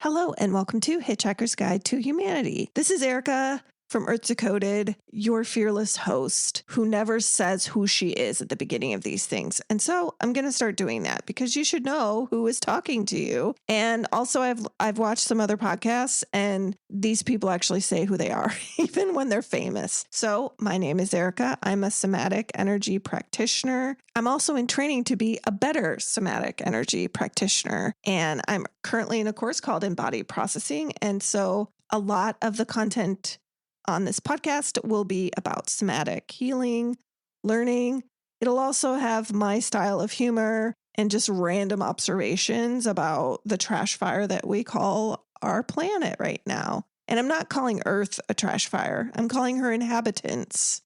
Hello and welcome to Hitchhiker's Guide to Humanity. This is Erica from Earth Decoded, your fearless host who never says who she is at the beginning of these things. And so I'm going to start doing that because you should know who is talking to you. And also I've watched some other podcasts and these people actually say who they are, even when they're famous. So my name is Erica. I'm a somatic energy practitioner. I'm also in training to be a better somatic energy practitioner. And I'm currently in a course called Embodied Processing. And so a lot of the content on this podcast will be about somatic healing, learning. It'll also have my style of humor and just random observations about the trash fire that we call our planet right now. And I'm not calling Earth a trash fire. I'm calling her inhabitants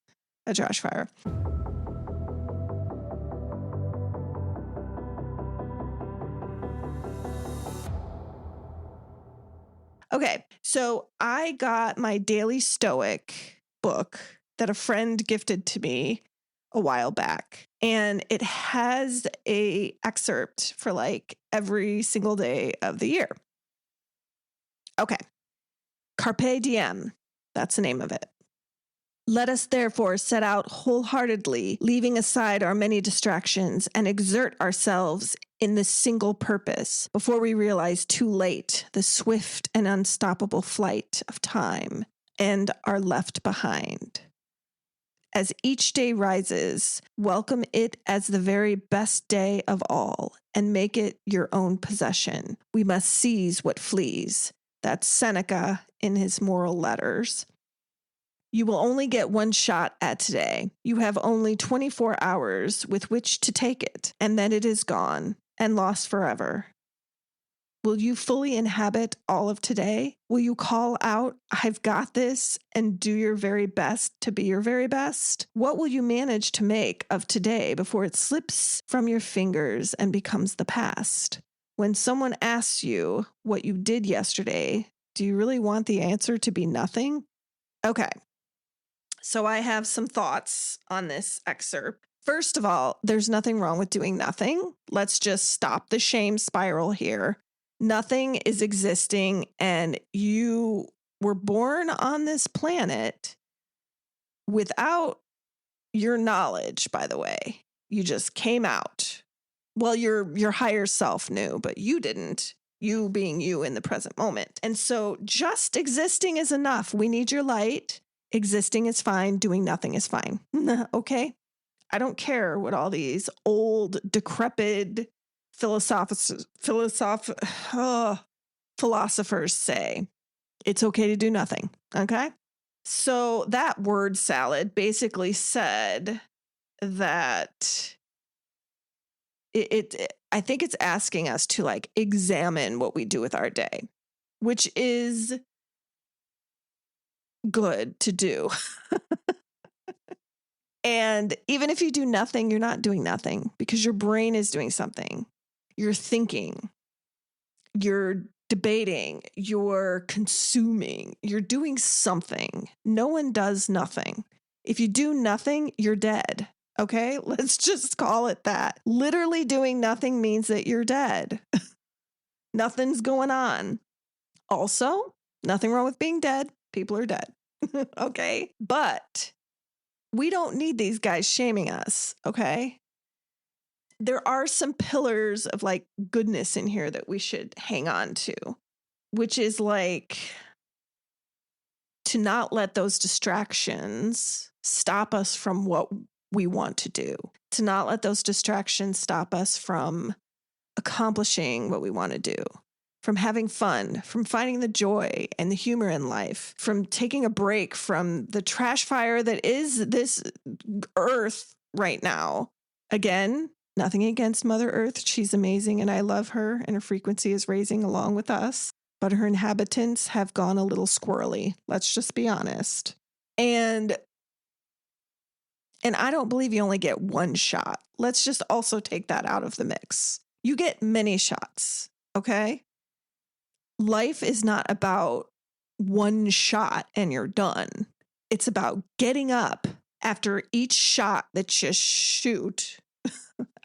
a trash fire. Okay, so I got my Daily Stoic book that a friend gifted to me a while back, and it has an excerpt for like every single day of the year. Okay, Carpe Diem, that's the name of it. Let us therefore set out wholeheartedly, leaving aside our many distractions, and exert ourselves in this single purpose before we realize too late the swift and unstoppable flight of time and are left behind. As each day rises, welcome it as the very best day of all and make it your own possession. We must seize what flees. That's Seneca in his moral letters. You will only get one shot at today. You have only 24 hours with which to take it, and then it is gone and lost forever. Will you fully inhabit all of today? Will you call out, I've got this, and do your very best to be your very best? What will you manage to make of today before it slips from your fingers and becomes the past? When someone asks you what you did yesterday, do you really want the answer to be nothing? Okay. So I have some thoughts on this excerpt. First of all, there's nothing wrong with doing nothing. Let's just stop the shame spiral here. Nothing is existing, and you were born on this planet without your knowledge, by the way. You just came out. Well, your higher self knew, but you didn't. You being you in the present moment. And so just existing is enough. We need your light. Existing is fine. Doing nothing is fine. Okay? I don't care what all these old, decrepit philosophers say. It's okay to do nothing. Okay? So that word salad basically said that I think it's asking us to like examine what we do with our day, which is good to do. And even if you do nothing, you're not doing nothing because your brain is doing something. You're thinking, you're debating, you're consuming, you're doing something. No one does nothing. If you do nothing, you're dead. Okay, let's just call it that. Literally doing nothing means that you're dead. Nothing's going on. Also, nothing wrong with being dead. People are dead. Okay, but we don't need these guys shaming us. Okay, there are some pillars of like goodness in here that we should hang on to, which is like to not let those distractions stop us from what we want to do, to not let those distractions stop us from accomplishing what we want to do, from having fun, from finding the joy and the humor in life, from taking a break from the trash fire that is this earth right now. Again, nothing against Mother Earth. She's amazing and I love her and her frequency is raising along with us, but her inhabitants have gone a little squirrely. Let's just be honest. And I don't believe you only get one shot. Let's just also take that out of the mix. You get many shots, okay? Life is not about one shot and you're done. It's about getting up after each shot that you shoot.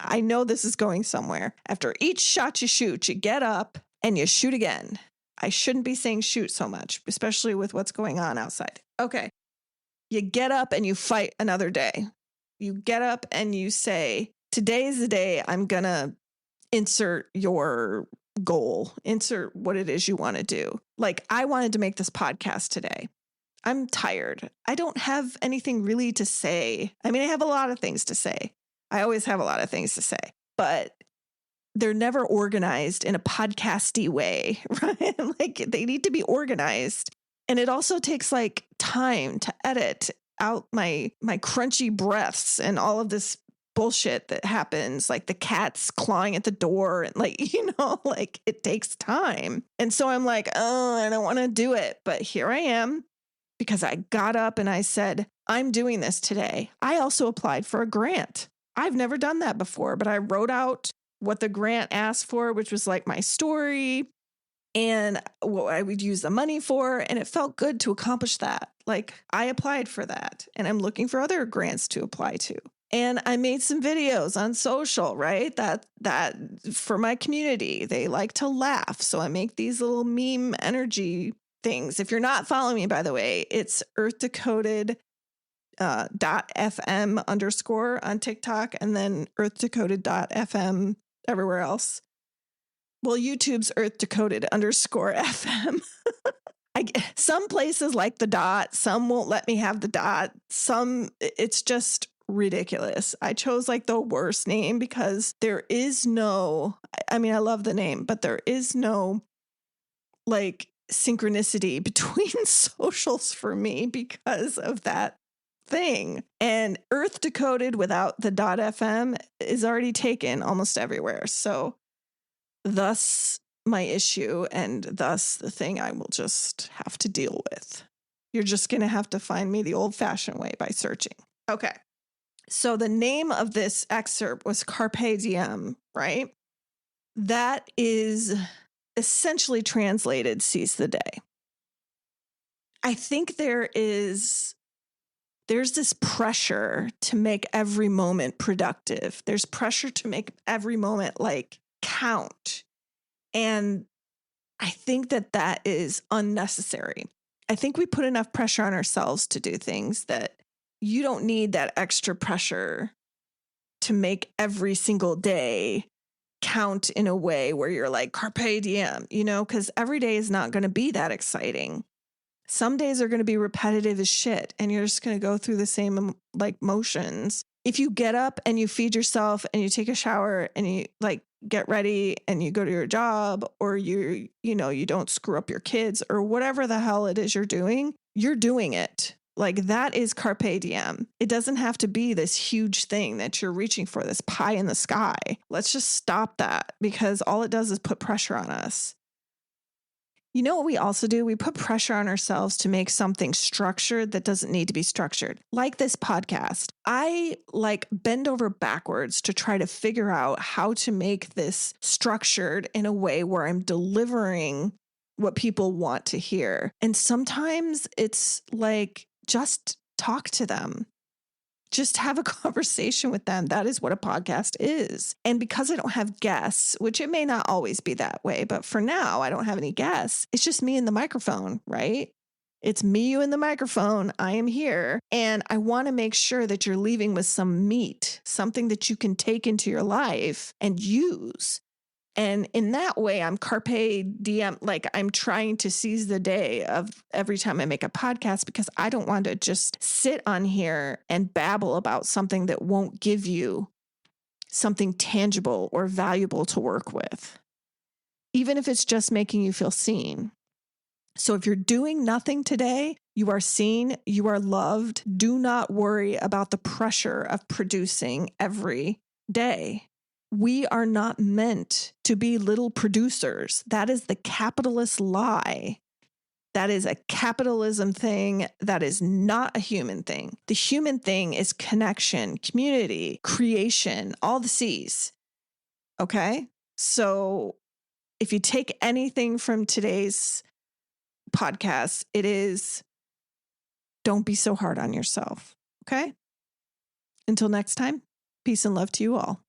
I know this is going somewhere. After each shot you shoot, you get up and you shoot again. I shouldn't be saying shoot so much, especially with what's going on outside. Okay. You get up and you fight another day. You get up and you say, today is the day I'm going to insert your goal, insert what it is you want to do. Like, I wanted to make this podcast today. I'm tired. I don't have anything really to say. I mean, I have a lot of things to say. I always have a lot of things to say, but they're never organized in a podcasty way, right? Like, they need to be organized. And it also takes like time to edit out my crunchy breaths and all of this bullshit that happens, like the cats clawing at the door and like, like it takes time. And so I'm like, oh, I don't want to do it. But here I am because I got up and I said, I'm doing this today. I also applied for a grant. I've never done that before, but I wrote out what the grant asked for, which was like my story and what I would use the money for. And it felt good to accomplish that. Like, I applied for that and I'm looking for other grants to apply to. And I made some videos on social, right? That for my community, they like to laugh. So I make these little meme energy things. If you're not following me, by the way, it's Earth Decoded .fm_ on TikTok, and then earthdecoded.fm everywhere else. Well, YouTube's Earth Decoded _FM. Some places like the dot, some won't let me have the dot. It's just ridiculous. I chose like the worst name because there is no, I mean, I love the name, but there is no like synchronicity between socials for me because of that thing. And Earth Decoded without the .fm is already taken almost everywhere. So thus my issue, and thus the thing I will just have to deal with. You're just going to have to find me the old-fashioned way by searching. Okay. So the name of this excerpt was Carpe Diem, right? That is essentially translated seize the day. I think there's this pressure to make every moment productive. There's pressure to make every moment like count. And I think that is unnecessary. I think we put enough pressure on ourselves to do things that you don't need that extra pressure to make every single day count in a way where you're like carpe diem, because every day is not going to be that exciting. Some days are going to be repetitive as shit and you're just going to go through the same like motions. If you get up and you feed yourself and you take a shower and you like get ready and you go to your job, or you don't screw up your kids or whatever the hell it is you're doing it. Like, that is carpe diem. It doesn't have to be this huge thing that you're reaching for, this pie in the sky. Let's just stop that, because all it does is put pressure on us. You know what we also do? We put pressure on ourselves to make something structured that doesn't need to be structured. Like this podcast. I bend over backwards to try to figure out how to make this structured in a way where I'm delivering what people want to hear. And sometimes it's like, just talk to them. Just have a conversation with them. That is what a podcast is. And because I don't have guests, which it may not always be that way, but for now, I don't have any guests. It's just me and the microphone, right? It's me, you, and the microphone. I am here. And I want to make sure that you're leaving with some meat, something that you can take into your life and use. And in that way, I'm carpe diem, like I'm trying to seize the day of every time I make a podcast, because I don't want to just sit on here and babble about something that won't give you something tangible or valuable to work with, even if it's just making you feel seen. So if you're doing nothing today, you are seen, you are loved. Do not worry about the pressure of producing every day. We are not meant to be little producers. That is the capitalist lie. That is a capitalism thing. That is not a human thing. The human thing is connection, community, creation, all the C's. Okay? So if you take anything from today's podcast, it is don't be so hard on yourself. Okay? Until next time, peace and love to you all.